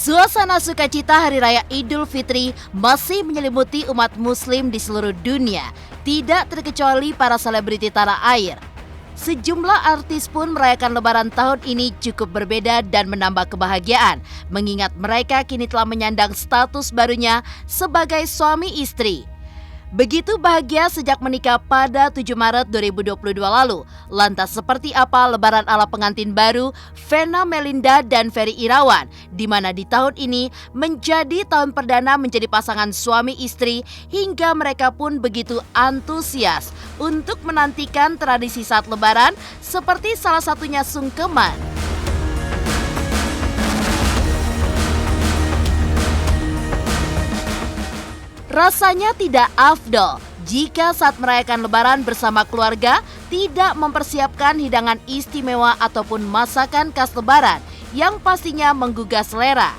Suasana sukacita Hari Raya Idul Fitri masih menyelimuti umat muslim di seluruh dunia, tidak terkecuali para selebriti tanah air. Sejumlah artis pun merayakan lebaran tahun ini cukup berbeda dan menambah kebahagiaan, mengingat mereka kini telah menyandang status barunya sebagai suami istri. Begitu bahagia sejak menikah pada 7 Maret 2022 lalu. Lantas seperti apa lebaran ala pengantin baru Vena Melinda dan Ferry Irawan, di mana di tahun ini menjadi tahun perdana menjadi pasangan suami istri, hingga mereka pun begitu antusias untuk menantikan tradisi saat lebaran seperti salah satunya sungkeman. Rasanya tidak afdol jika saat merayakan lebaran bersama keluarga tidak mempersiapkan hidangan istimewa ataupun masakan khas lebaran yang pastinya menggugah selera.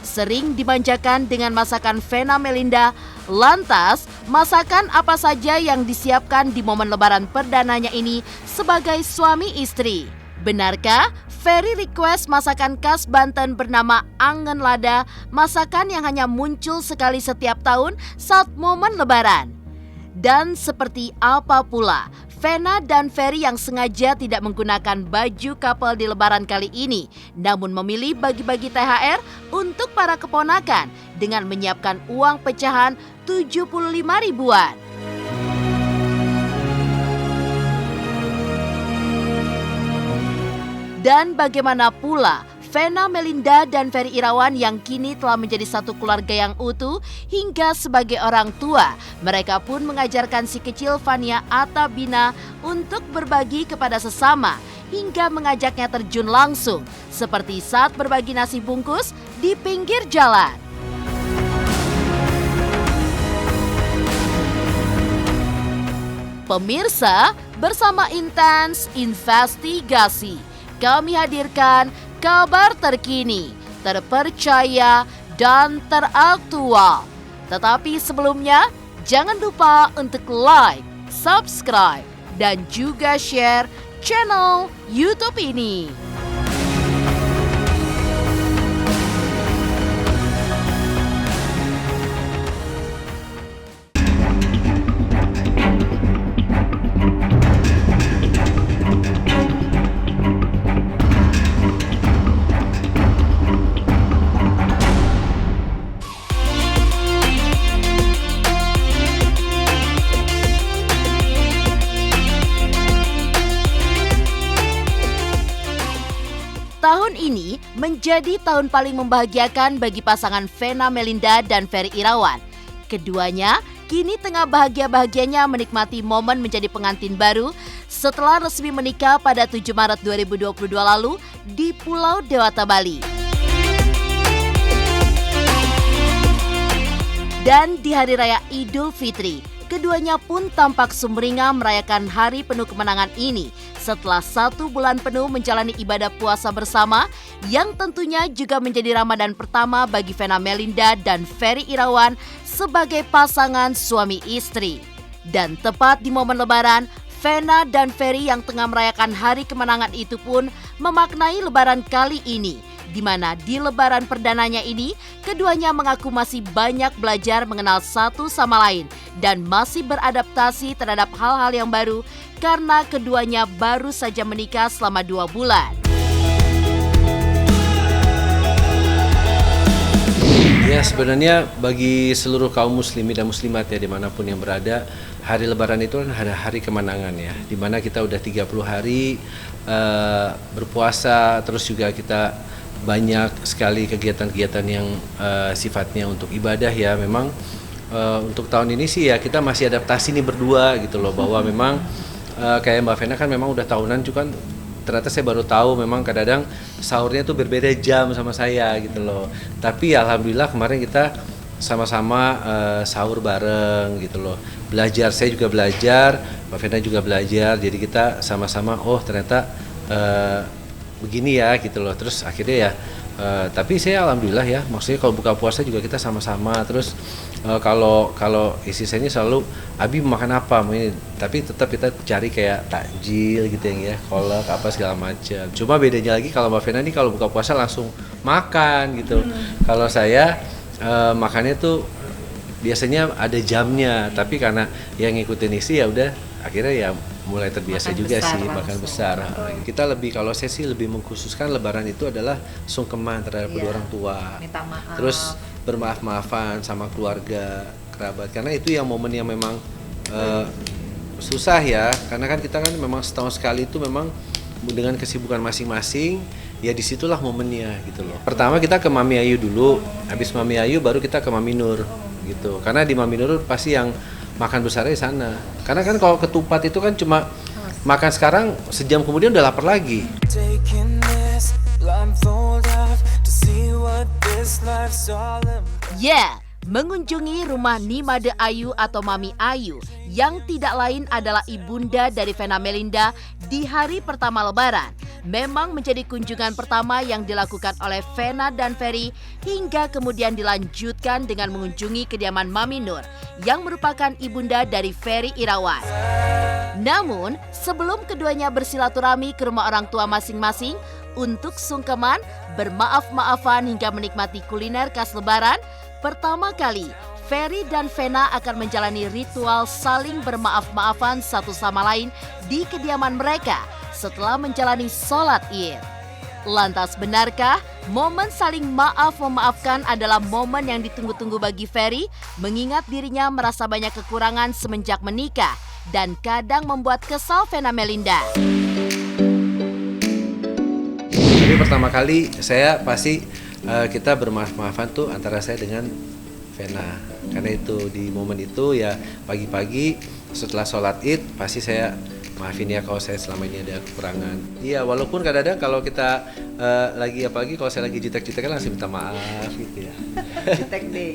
Sering dimanjakan dengan masakan Vena Melinda, lantas masakan apa saja yang disiapkan di momen lebaran perdananya ini sebagai suami istri? Benarkah Ferry request masakan khas Banten bernama Angen Lada, masakan yang hanya muncul sekali setiap tahun saat momen lebaran? Dan seperti apa pula Vena dan Ferry yang sengaja tidak menggunakan baju couple di lebaran kali ini, namun memilih bagi-bagi THR untuk para keponakan dengan menyiapkan uang pecahan 75 ribuan. Dan bagaimana pula Vena Melinda dan Ferry Irawan yang kini telah menjadi satu keluarga yang utuh hingga sebagai orang tua. Mereka pun mengajarkan si kecil Vania Atabina untuk berbagi kepada sesama hingga mengajaknya terjun langsung seperti saat berbagi nasi bungkus di pinggir jalan. Pemirsa, bersama Intens Investigasi kami hadirkan kabar terkini, terpercaya, dan teraktual. Tetapi sebelumnya, jangan lupa untuk like, subscribe, dan juga share channel YouTube ini. Tahun ini menjadi tahun paling membahagiakan bagi pasangan Vena Melinda dan Ferry Irawan. Keduanya kini tengah bahagia-bahagianya menikmati momen menjadi pengantin baru setelah resmi menikah pada 7 Maret 2022 lalu di Pulau Dewata, Bali. Dan di Hari Raya Idul Fitri, keduanya pun tampak sumringah merayakan hari penuh kemenangan ini setelah 1 bulan penuh menjalani ibadah puasa bersama yang tentunya juga menjadi Ramadan pertama bagi Vena Melinda dan Ferry Irawan sebagai pasangan suami istri. Dan tepat di momen lebaran, Vena dan Ferry yang tengah merayakan hari kemenangan itu pun memaknai lebaran kali ini, di mana di lebaran perdananya ini keduanya mengaku masih banyak belajar mengenal satu sama lain dan masih beradaptasi terhadap hal-hal yang baru karena keduanya baru saja menikah selama 2 bulan. Ya, sebenarnya bagi seluruh kaum muslimin dan muslimat ya dimanapun yang berada, hari lebaran itu kan ada hari kemenangan ya, dimana kita udah 30 hari berpuasa, terus juga kita banyak sekali kegiatan-kegiatan yang sifatnya untuk ibadah ya. Memang untuk tahun ini sih ya kita masih adaptasi nih berdua gitu loh, bahwa memang kayak Mbak Vena kan memang udah tahunan juga kan, ternyata saya baru tahu memang kadang-kadang sahurnya tuh berbeda jam sama saya gitu loh. Tapi alhamdulillah kemarin kita sama-sama sahur bareng gitu loh. Belajar, saya juga belajar, Mbak Vena juga belajar, jadi kita sama-sama oh ternyata begini ya gitu loh. Terus akhirnya ya tapi saya alhamdulillah ya, maksudnya kalau buka puasa juga kita sama-sama, terus Kalau istri saya ini selalu, Abi mau makan apa ini, tapi tetap kita cari kayak takjil gitu ya, kolak apa segala macam. Cuma bedanya lagi kalau Mbak Vena ini kalau buka puasa langsung makan gitu. Kalau saya makannya tuh biasanya ada jamnya, tapi karena yang ngikutin istri ya udah akhirnya ya mulai terbiasa Makan juga besar sih langsung. makan besar. Kita lebih, kalau saya sih lebih mengkhususkan Lebaran itu adalah sungkeman terhadap kedua Iya. orang tua. Minta maaf. Terus bermaaf-maafan sama keluarga, kerabat, karena itu yang momen yang memang susah ya, karena kan kita kan memang setahun sekali itu memang dengan kesibukan masing-masing, ya disitulah momennya gitu loh. Pertama kita ke Mami Ayu dulu, habis Mami Ayu baru kita ke Mami Nur gitu, karena di Mami Nur pasti yang makan besarnya di sana. Karena kan kalau ketupat itu kan cuma makan sekarang, sejam kemudian udah lapar lagi. Taking this blindfold off to see what this life's all about. Ya, mengunjungi rumah Nimade Ayu atau Mami Ayu yang tidak lain adalah ibunda dari Vena Melinda di hari pertama Lebaran. Memang menjadi kunjungan pertama yang dilakukan oleh Vena dan Ferry hingga kemudian dilanjutkan dengan mengunjungi kediaman Mami Nur yang merupakan ibunda dari Ferry Irawan. Namun, sebelum keduanya bersilaturahmi ke rumah orang tua masing-masing untuk sungkeman, bermaaf-maafan hingga menikmati kuliner khas Lebaran, pertama kali Ferry dan Vena akan menjalani ritual saling bermaaf-maafan satu sama lain di kediaman mereka setelah menjalani sholat Id. Lantas benarkah momen saling maaf-memaafkan adalah momen yang ditunggu-tunggu bagi Ferry mengingat dirinya merasa banyak kekurangan semenjak menikah dan kadang membuat kesal Vena Melinda? Jadi pertama kali saya pasti kita bermaaf-maafan tuh antara saya dengan Vena, karena itu di momen itu ya pagi-pagi setelah sholat Id pasti saya maafin ya kalau saya selama ini ada kekurangan. Iya, walaupun kadang-kadang kalau kita lagi, apalagi kalau saya lagi jutek-jutek kan langsung minta maaf gitu ya. Jutek deh.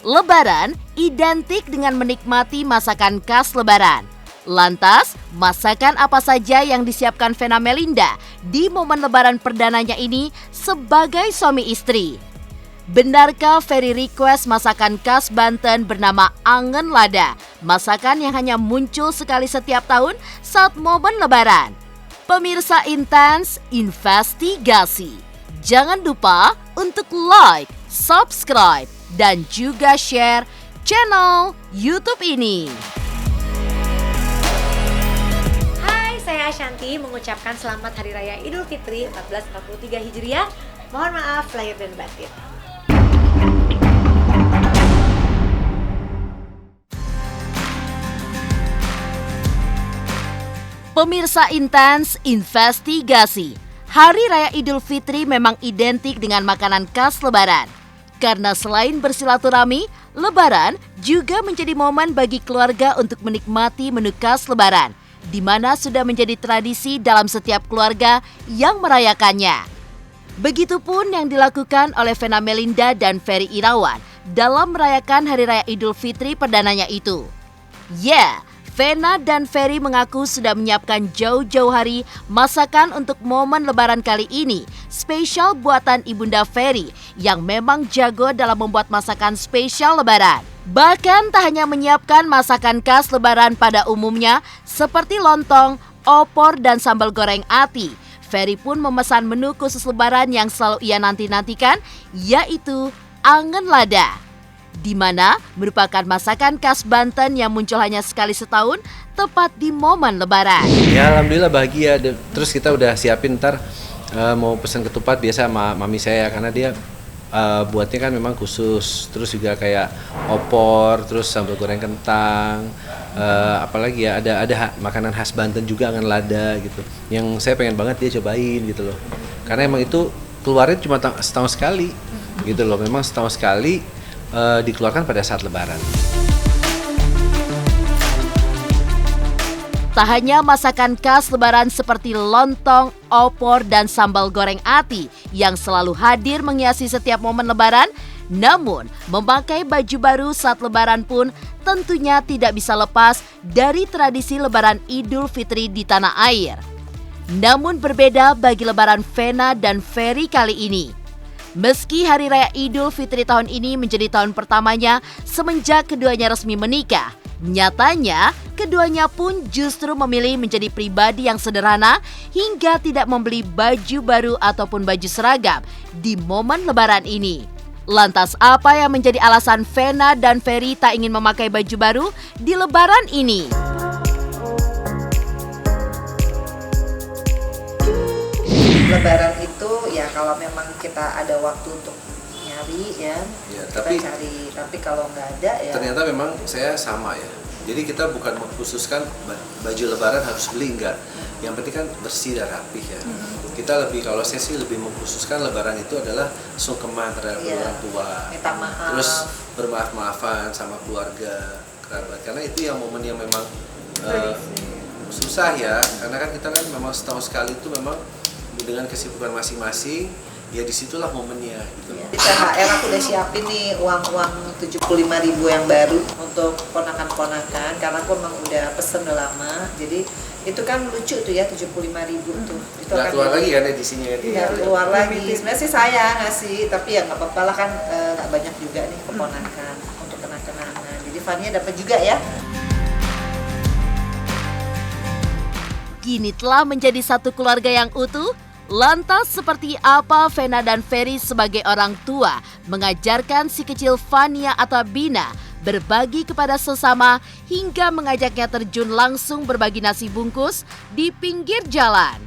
Lebaran identik dengan menikmati masakan khas Lebaran. Lantas, masakan apa saja yang disiapkan Vena Melinda di momen Lebaran perdananya ini sebagai suami istri? Benarkah Ferry request masakan khas Banten bernama Angen Lada, masakan yang hanya muncul sekali setiap tahun saat momen Lebaran? Pemirsa Intens Investigasi, jangan lupa untuk like, subscribe, dan juga share channel YouTube ini. Hai, saya Ashanti mengucapkan selamat Hari Raya Idul Fitri 1443 Hijriah. Mohon maaf lahir dan batin. Pemirsa Intens Investigasi, Hari Raya Idul Fitri memang identik dengan makanan khas Lebaran. Karena selain bersilaturahmi, Lebaran juga menjadi momen bagi keluarga untuk menikmati menu khas Lebaran, di mana sudah menjadi tradisi dalam setiap keluarga yang merayakannya. Begitupun yang dilakukan oleh Vena Melinda dan Ferry Irawan dalam merayakan Hari Raya Idul Fitri perdananya itu. Ya, Vena dan Ferry mengaku sudah menyiapkan jauh-jauh hari masakan untuk momen Lebaran kali ini, spesial buatan ibunda Ferry yang memang jago dalam membuat masakan spesial Lebaran. Bahkan tak hanya menyiapkan masakan khas Lebaran pada umumnya seperti lontong, opor, dan sambal goreng ati, Ferry pun memesan menu khusus Lebaran yang selalu ia nanti-nantikan, yaitu Angen Lada, di mana merupakan masakan khas Banten yang muncul hanya sekali setahun, tepat di momen Lebaran. Ya alhamdulillah bahagia. Terus kita udah siapin ntar mau pesan ketupat biasa sama mami saya, karena dia buatnya kan memang khusus. Terus juga kayak opor, terus sambal goreng kentang, apalagi ya ada makanan khas Banten juga, Angen Lada gitu. Yang saya pengen banget dia cobain gitu loh. Karena emang itu keluarnya cuma setahun sekali gitu loh. Memang setahun sekali dikeluarkan pada saat Lebaran. Tak hanya masakan khas Lebaran seperti lontong, opor, dan sambal goreng ati yang selalu hadir menghiasi setiap momen Lebaran, namun memakai baju baru saat Lebaran pun tentunya tidak bisa lepas dari tradisi Lebaran Idul Fitri di tanah air. Namun berbeda bagi Lebaran Vena dan Ferry kali ini. Meski Hari Raya Idul Fitri tahun ini menjadi tahun pertamanya semenjak keduanya resmi menikah, nyatanya keduanya pun justru memilih menjadi pribadi yang sederhana hingga tidak membeli baju baru ataupun baju seragam di momen Lebaran ini. Lantas apa yang menjadi alasan Vena dan Ferry tak ingin memakai baju baru di Lebaran ini? Lebaran itu ya kalau memang kita ada waktu untuk nyari ya, kita cari. Tapi kalau nggak ada ya. Ternyata memang saya sama ya. Jadi kita bukan mengkhususkan baju Lebaran harus beli, enggak. Yang penting kan bersih dan rapih ya. Kita lebih, kalau saya sih lebih mengkhususkan Lebaran itu adalah sungkeman terhadap orang tua. Minta maaf. Terus bermaaf-maafan sama keluarga, kerabat. Karena itu yang momen yang memang susah ya. Karena kan kita kan memang setahun sekali itu memang dengan kesibukan masing-masing, ya disitulah momennya gitu. Di THR aku udah siapin nih uang 75.000 yang baru untuk ponakan-ponakan, karena aku memang udah pesen udah lama. Jadi itu kan lucu tuh ya, 75.000 tuh. Itu nggak akan keluar lagi kan edisinya kan? Nggak keluar lagi. Sebenarnya sih saya ngasih, tapi ya nggak apa-apa lah kan, nggak banyak juga nih keponakan untuk kenang-kenangan. Jadi Fania dapat juga ya. Kini telah menjadi satu keluarga yang utuh. Lantas seperti apa Vena dan Ferry sebagai orang tua mengajarkan si kecil Fania atau Bina berbagi kepada sesama hingga mengajaknya terjun langsung berbagi nasi bungkus di pinggir jalan?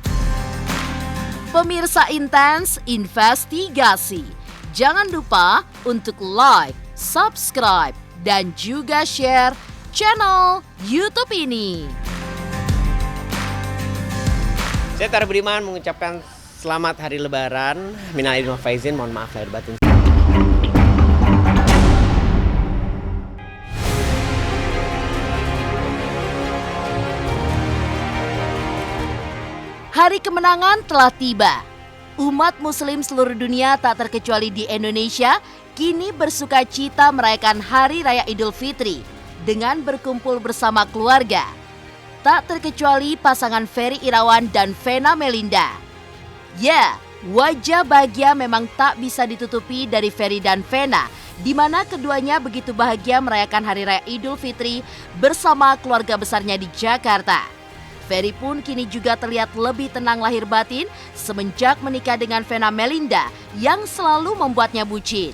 Pemirsa Intens Investigasi, jangan lupa untuk like, subscribe, dan juga share channel YouTube ini. Saya Tara Budiman mengucapkan selamat hari Lebaran. Minal aidin wal faizin, mohon maaf lahir batin. Hari kemenangan telah tiba. Umat muslim seluruh dunia tak terkecuali di Indonesia kini bersuka cita merayakan Hari Raya Idul Fitri dengan berkumpul bersama keluarga. Tak terkecuali pasangan Ferry Irawan dan Vena Melinda. Ya, wajah bahagia memang tak bisa ditutupi dari Ferry dan Vena, di mana keduanya begitu bahagia merayakan Hari Raya Idul Fitri bersama keluarga besarnya di Jakarta. Ferry pun kini juga terlihat lebih tenang lahir batin semenjak menikah dengan Vena Melinda yang selalu membuatnya bucin.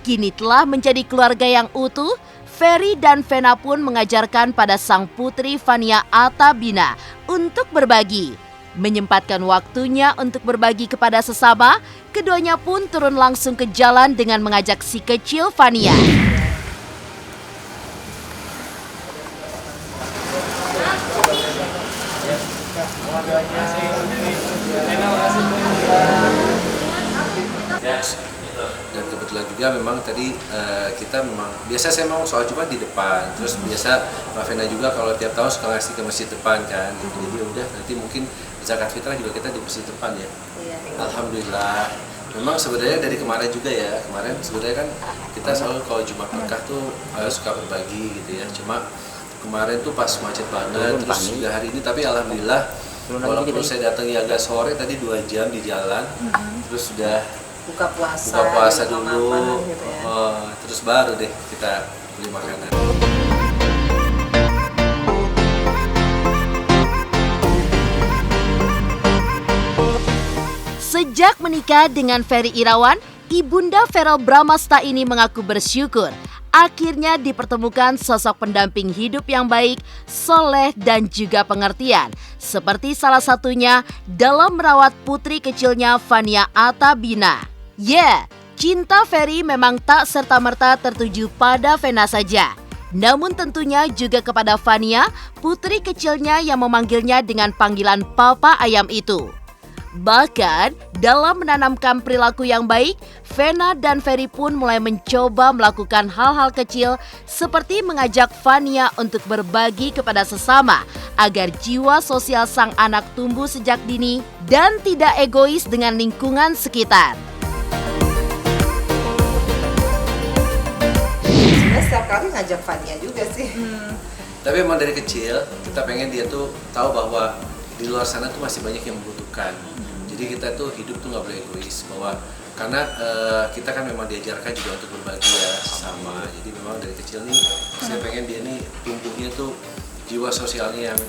Kini telah menjadi keluarga yang utuh. Ferry dan Vena pun mengajarkan pada sang putri Fania Atabina untuk berbagi. Menyempatkan waktunya untuk berbagi kepada sesama, keduanya pun turun langsung ke jalan dengan mengajak si kecil Fania. Dan kebetulan juga memang tadi kita memang biasa saya mau sholat Jumat di depan, terus biasa Mbak Vena juga kalau tiap tahun suka ngasih ke masjid depan kan, gitu. Jadi udah nanti mungkin zakat fitrah juga kita di masjid depan ya. Alhamdulillah. Memang sebenarnya dari kemarin juga ya, kemarin sebenarnya kan kita selalu kalau Jumat Berkah tuh suka berbagi gitu ya. Cuma kemarin tuh pas macet banget, terus juga hari ini, tapi alhamdulillah walaupun saya datangnya agak sore tadi 2 jam di jalan, terus sudah buka puasa dulu, gitu ya. Terus baru deh kita beli makanan. Sejak menikah dengan Ferry Irawan, Ibunda Verrel Bramasta ini mengaku bersyukur akhirnya dipertemukan sosok pendamping hidup yang baik, soleh, dan juga pengertian. Seperti salah satunya dalam merawat putri kecilnya Fania Atabina. Ya, cinta Ferry memang tak serta-merta tertuju pada Vena saja. Namun tentunya juga kepada Fania, putri kecilnya yang memanggilnya dengan panggilan Papa Ayam itu. Bahkan, dalam menanamkan perilaku yang baik, Vena dan Ferry pun mulai mencoba melakukan hal-hal kecil seperti mengajak Fania untuk berbagi kepada sesama agar jiwa sosial sang anak tumbuh sejak dini dan tidak egois dengan lingkungan sekitar. Setiap kali ngajak Fania juga sih. Tapi emang dari kecil kita pengen dia tuh tahu bahwa di luar sana tuh masih banyak yang membutuhkan. Jadi kita tuh hidup tuh nggak boleh egois, bahwa karena kita kan memang diajarkan juga untuk berbagi ya sama. Jadi memang dari kecil nih saya pengen dia nih tumbuhnya tuh jiwa sosialnya yang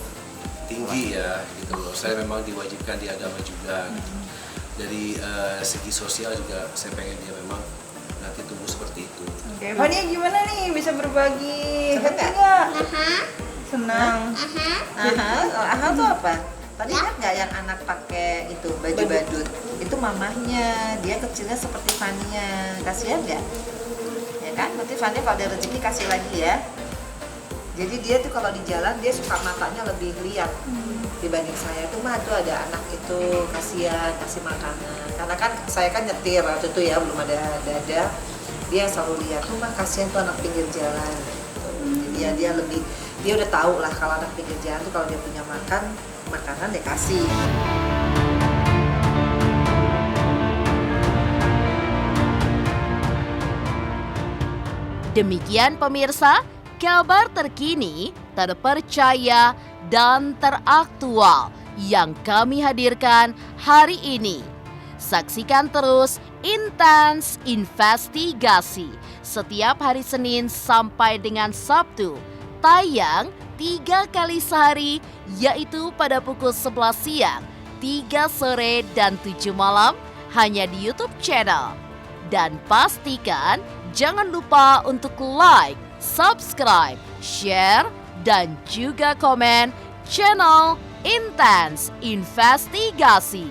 tinggi ya gitu loh. Saya memang diwajibkan di agama juga gitu. Dari segi sosial juga saya pengen dia memang nanti tumbuh seperti itu. Oke, Fania gimana nih bisa berbagi? Senang Happy nggak? nggak? Senang. Aha tuh apa? Tadi ingat nggak yang anak pakai itu baju badut? Itu mamahnya, dia kecilnya seperti Fania. Kasihan nggak? Ya kan? Berarti Fania kalau ada rezeki kasih lagi ya. Jadi dia tuh kalau di jalan dia suka matanya lebih lihat dibanding saya. Tuh mah tuh ada anak itu kasihan kasih makanan. Karena kan saya kan nyetir waktu itu ya belum ada dada. Dia selalu lihat tuh mah kasihan tuh anak pinggir jalan. Gitu. Jadi ya dia udah tahu lah kalau anak pinggir jalan tuh kalau dia punya makanan dia kasih. Demikian pemirsa, kabar terkini, terpercaya, dan teraktual yang kami hadirkan hari ini. Saksikan terus Intens Investigasi setiap hari Senin sampai dengan Sabtu. Tayang 3 kali sehari, yaitu pada pukul 11 siang, 3 sore, dan 7 malam, hanya di YouTube channel. Dan pastikan jangan lupa untuk like, subscribe, share, dan juga komen channel Intens Investigasi.